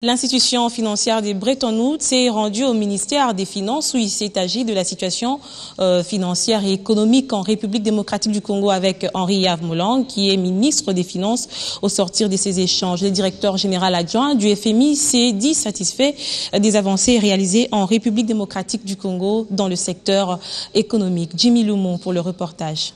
L'institution financière des Bretton Woods s'est rendue au ministère des Finances où il s'est agi de la situation financière et économique en République démocratique du Congo avec Henri Yves-Moulang, qui est ministre des Finances au sortir de ces échanges. Le directeur général adjoint du FMI s'est dit satisfait des avancées réalisées en République démocratique du Congo dans le secteur économique. Jimmy Loumon pour le reportage.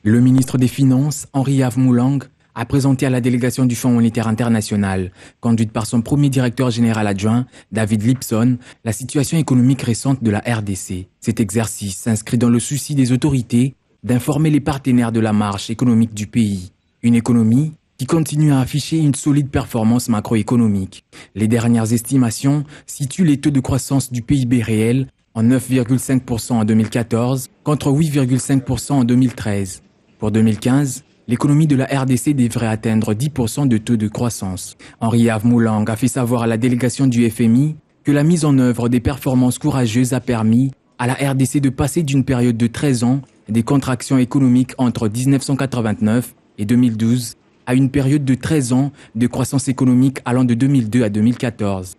Le ministre des Finances, Henri Yves-Moulang, a présenté à la délégation du Fonds monétaire international, conduite par son premier directeur général adjoint, David Lipson, la situation économique récente de la RDC. Cet exercice s'inscrit dans le souci des autorités d'informer les partenaires de la marche économique du pays. Une économie qui continue à afficher une solide performance macroéconomique. Les dernières estimations situent les taux de croissance du PIB réel en 9,5% en 2014 contre 8,5% en 2013. Pour 2015, l'économie de la RDC devrait atteindre 10% de taux de croissance. Henri Yves-Moulang a fait savoir à la délégation du FMI que la mise en œuvre des performances courageuses a permis à la RDC de passer d'une période de 13 ans des contractions économiques entre 1989 et 2012 à une période de 13 ans de croissance économique allant de 2002 à 2014.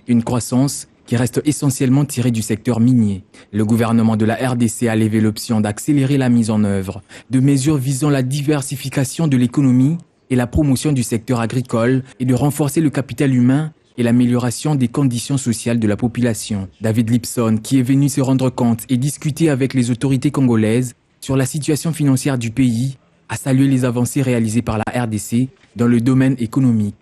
Une croissance qui reste essentiellement tirée du secteur minier. Le gouvernement de la RDC a levé l'option d'accélérer la mise en œuvre de mesures visant la diversification de l'économie et la promotion du secteur agricole et de renforcer le capital humain et l'amélioration des conditions sociales de la population. David Lipson, qui est venu se rendre compte et discuter avec les autorités congolaises sur la situation financière du pays, a salué les avancées réalisées par la RDC dans le domaine économique.